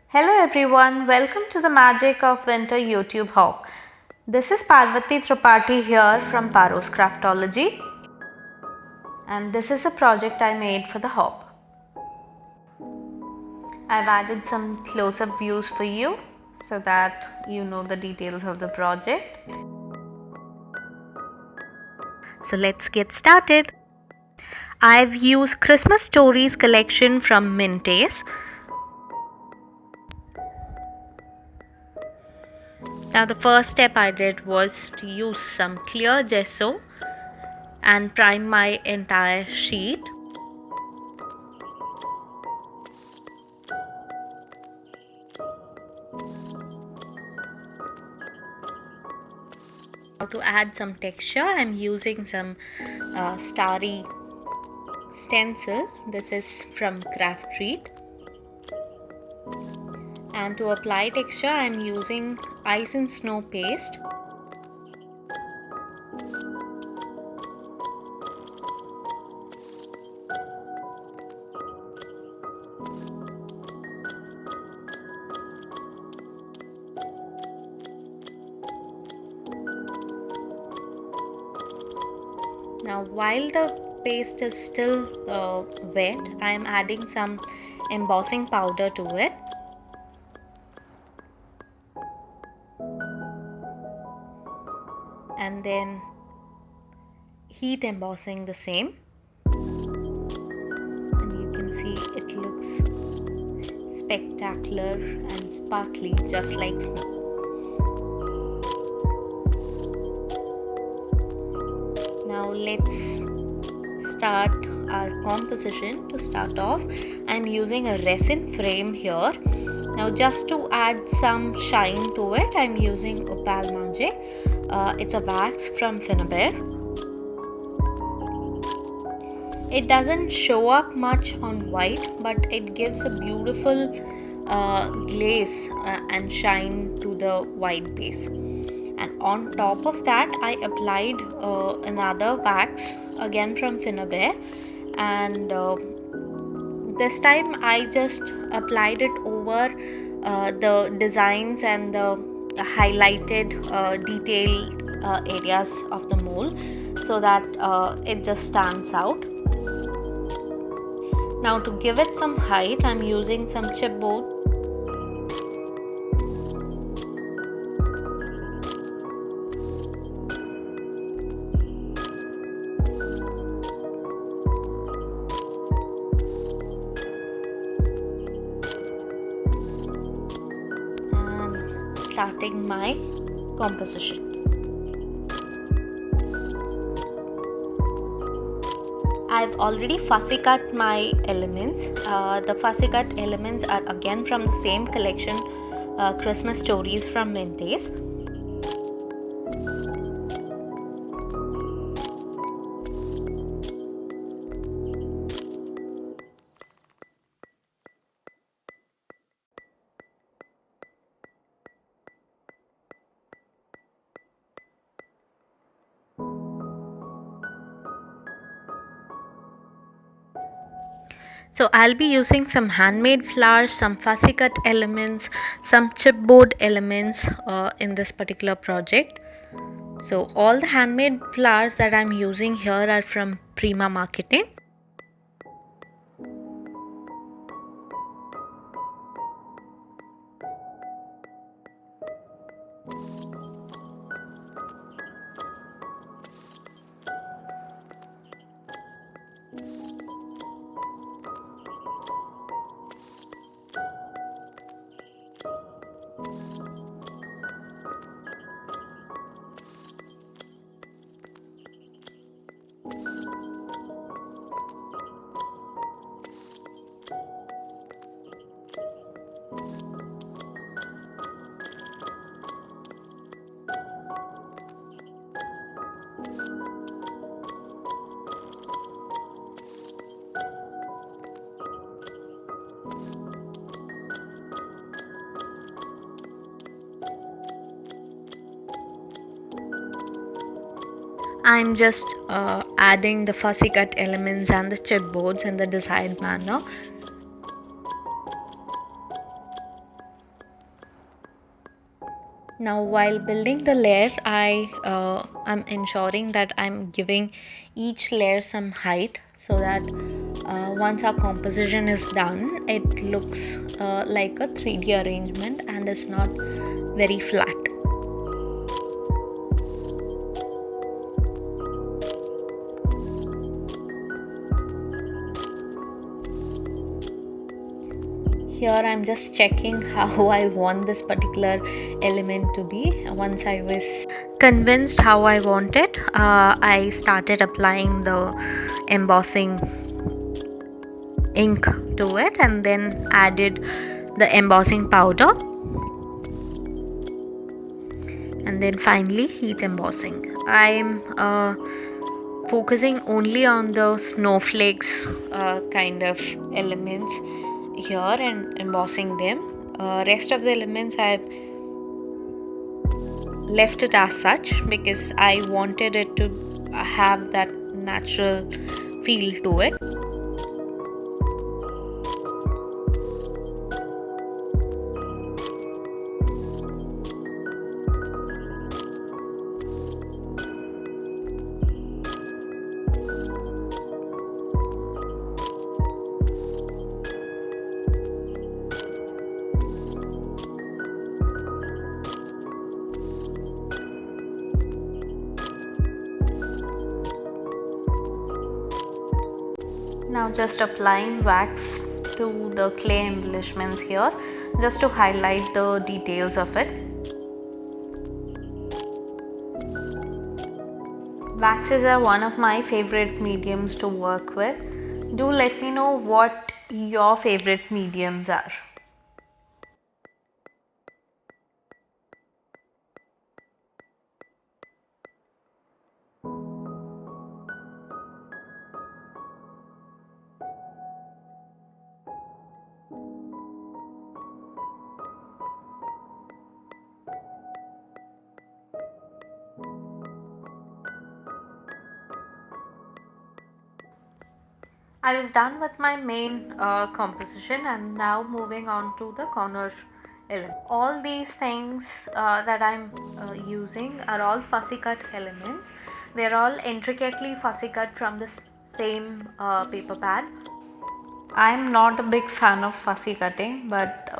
Hello everyone, welcome to the magic of winter YouTube hop. This is Parvati Tripathi here from Paros Craftology, and this is a project I made for the hop. I've added some close-up views for you so that you know the details of the project. So let's get started. I've used Christmas Stories collection from Mintays. Now the first step I did was to use some clear gesso and prime my entire sheet. Now to add some texture, I'm using some starry stencil. This is from CraftyAttire. And to apply texture, I'm using ice and snow paste. Now while the paste is still wet, I am adding some embossing powder to it. And then heat embossing the same. And you can see it looks spectacular and sparkly, just like snow. Now let's start our composition. To start off, I'm using a resin frame here. Now just to add some shine to it, I'm using Opal Magic. It's a wax from Finnabair. It doesn't show up much on white, but it gives a beautiful glaze and shine to the white base. And on top of that, I applied another wax again from Finnabair, and this time I just applied it over the designs and the highlighted detailed areas of the mold, so that it just stands out. Now to give it some height, I'm using some chipboard. Starting my composition. I've already fussy cut my elements. The fussy cut elements are again from the same collection, Christmas Stories from Mintays. So I'll be using some handmade flowers, some fussy cut elements, some chipboard elements in this particular project. So all the handmade flowers that I'm using here are from Prima Marketing. I'm just adding the fussy cut elements and the chipboards in the desired manner. Now, while building the layer, I'm ensuring that I'm giving each layer some height so that once our composition is done, it looks like a 3D arrangement and is not very flat. Here I'm just checking how I want this particular element to be. Once I was convinced how I want it, I started applying the embossing ink to it and then added the embossing powder, and then finally heat embossing. I'm focusing only on the snowflakes kind of elements here and embossing them. Rest of the elements I've left it as such because I wanted it to have that natural feel to it. Now just applying wax to the clay embellishments here just to highlight the details of it. Waxes are one of my favorite mediums to work with. Do let me know what your favorite mediums are. I was done with my main composition and now moving on to the corner element. All these things that I'm using are all fussy cut elements. They're all intricately fussy cut from the same paper pad. I'm not a big fan of fussy cutting, but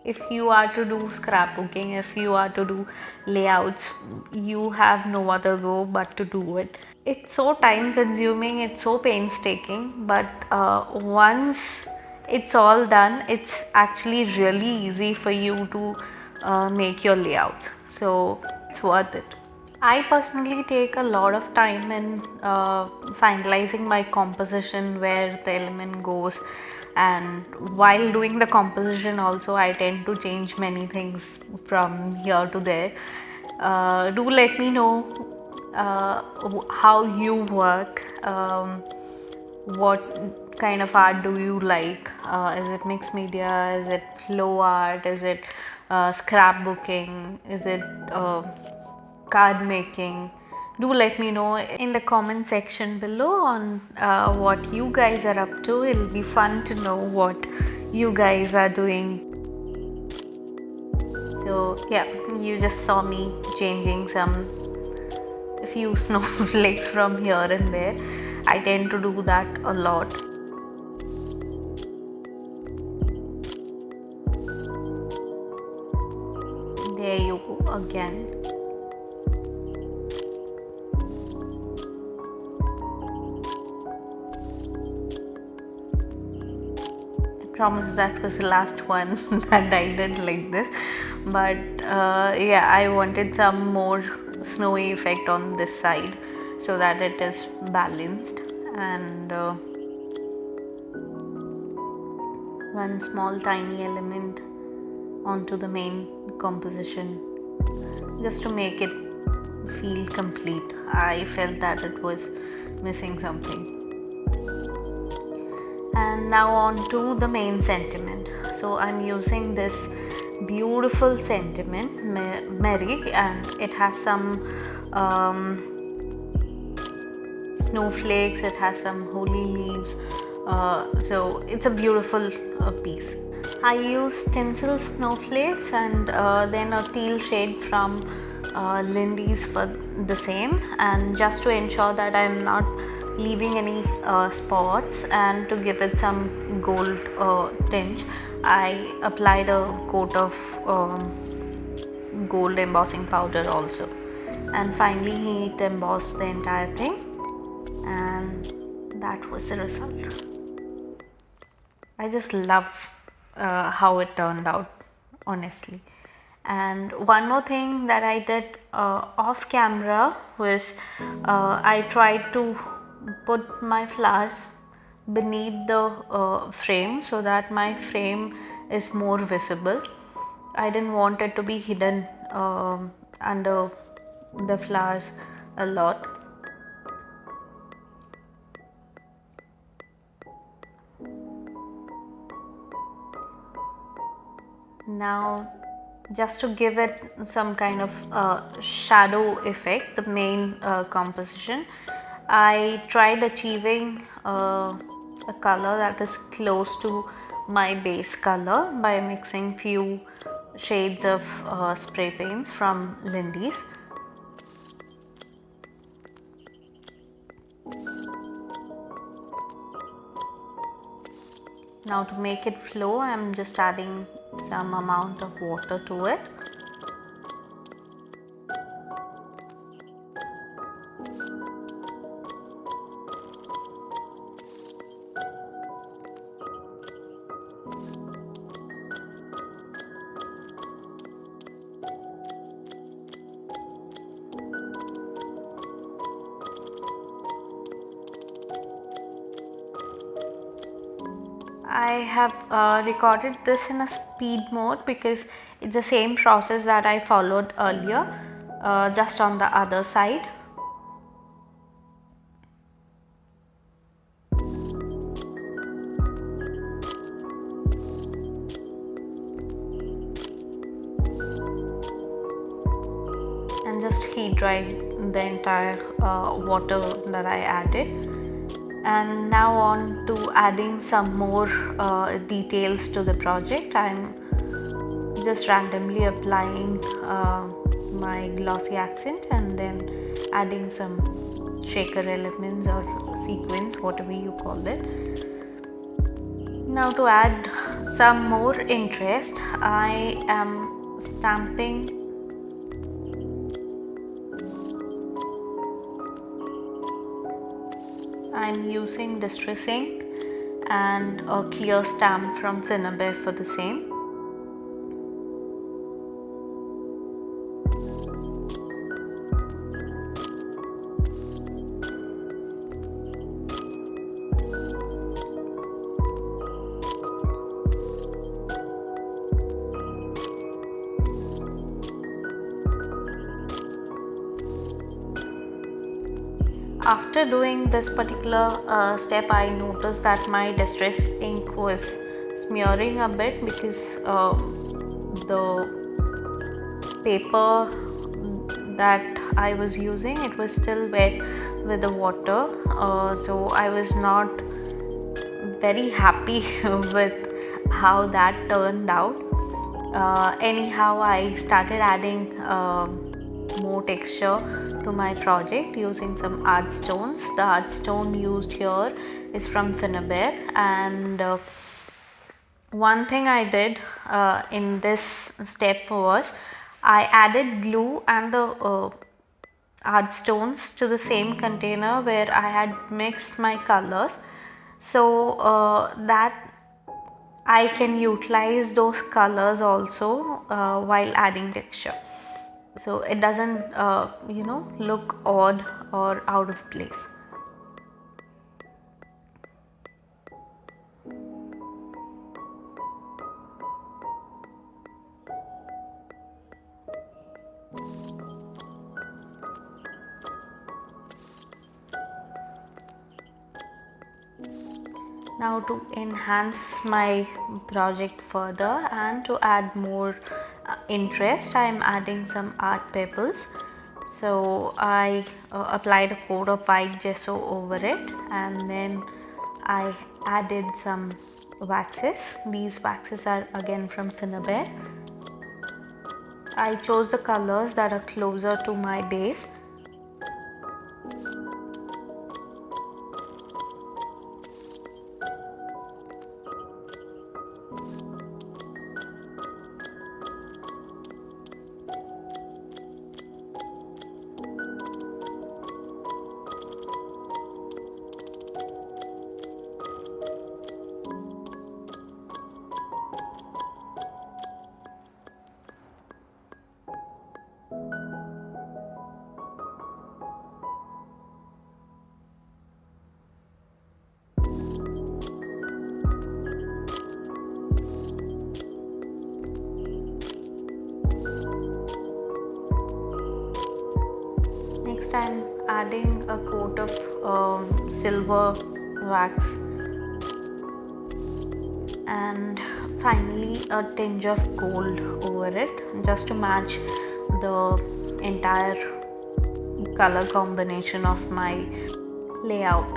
if you are to do scrapbooking, if you are to do layouts, you have no other go but to do it. It's so time consuming, it's so painstaking, but once it's all done, it's actually really easy for you to make your layouts. So it's worth it. I personally take a lot of time in finalizing my composition, where the element goes, and while doing the composition also I tend to change many things from here to there. Do let me know how you work. What kind of art do you like? Is it mixed media? Is it flow art? Is it scrapbooking? Is it card making? Do let me know in the comment section below on what you guys are up to. It'll be fun to know what you guys are doing. So yeah, you just saw me changing a few snowflakes from here and there. I tend to do that a lot. There you go again. I promise that was the last one that I did like this, but yeah, I wanted some more snowy effect on this side so that it is balanced, and one small tiny element onto the main composition just to make it feel complete. I felt that it was missing something. And now on to the main sentiment. So I'm using this beautiful sentiment, Mary, and it has some snowflakes, it has some holy leaves, so it's a beautiful piece. I used tinsel snowflakes and then a teal shade from Lindy's for the same, and just to ensure that I'm not leaving any spots and to give it some gold tinge, I applied a coat of gold embossing powder also, and finally heat embossed the entire thing, and that was the result. I just love how it turned out, honestly. And one more thing that I did off camera was I tried to put my flowers beneath the frame so that my frame is more visible. I didn't want it to be hidden under the flowers a lot. Now, just to give it some kind of shadow effect, the main composition, I tried achieving a color that is close to my base color by mixing few shades of spray paints from Lindy's. Now to make it flow, I am just adding some amount of water to it. I have recorded this in a speed mode because it's the same process that I followed earlier, just on the other side. And just heat dry the entire water that I added. And now on to adding some more details to the project. I'm just randomly applying my glossy accent and then adding some shaker elements or sequins, whatever you call it. Now to add some more interest, I am stamping I'm using distress ink and a clear stamp from Finnabair for the same. After doing this particular step, I noticed that my distress ink was smearing a bit because the paper that I was using, it was still wet with the water, so I was not very happy with how that turned out. Anyhow, I started adding more texture to my project using some art stones. The art stone used here is from Finnabair, and one thing I did in this step was I added glue and the art stones to the same container where I had mixed my colors, so that I can utilize those colors also while adding texture, so it doesn't look odd or out of place. Now to enhance my project further and to add more interest, I am adding some art pebbles. So I applied a coat of white gesso over it, and then I added some waxes. These waxes are again from Finnabair. I chose the colors that are closer to my base. Next, I'm adding a coat of silver wax, and finally a tinge of gold over it, just to match the entire color combination of my layout.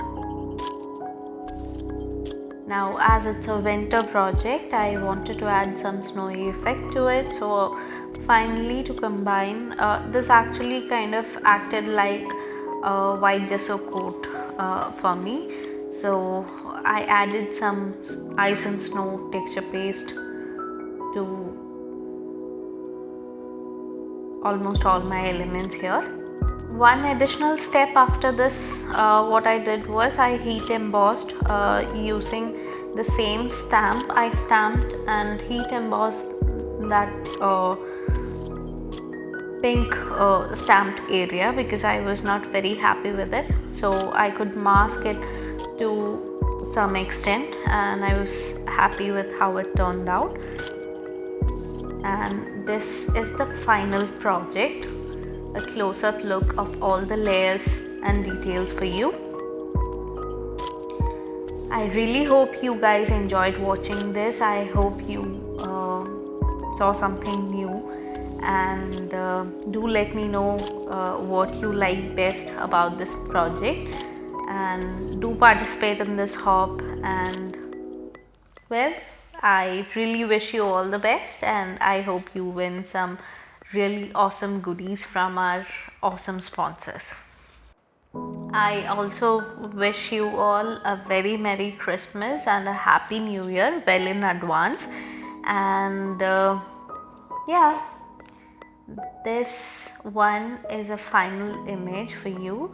Now, as it's a winter project, I wanted to add some snowy effect to it, so finally, to combine, this actually kind of acted like a white gesso coat for me. So I added some ice and snow texture paste to almost all my elements here. One additional step after this, what I did was I heat embossed using the same stamp. I stamped and heat embossed that pink stamped area because I was not very happy with it, so I could mask it to some extent, and I was happy with how it turned out. And this is the final project, a close-up look of all the layers and details for you. I really hope you guys enjoyed watching this. I hope you saw something new, and do let me know what you like best about this project, and do participate in this hop. And well, I really wish you all the best, and I hope you win some really awesome goodies from our awesome sponsors. I also wish you all a very Merry Christmas and a Happy New Year well in advance. And yeah, this one is a final image for you.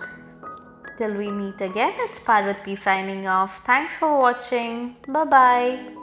Till we meet again, it's Parvati signing off. Thanks for watching. Bye bye.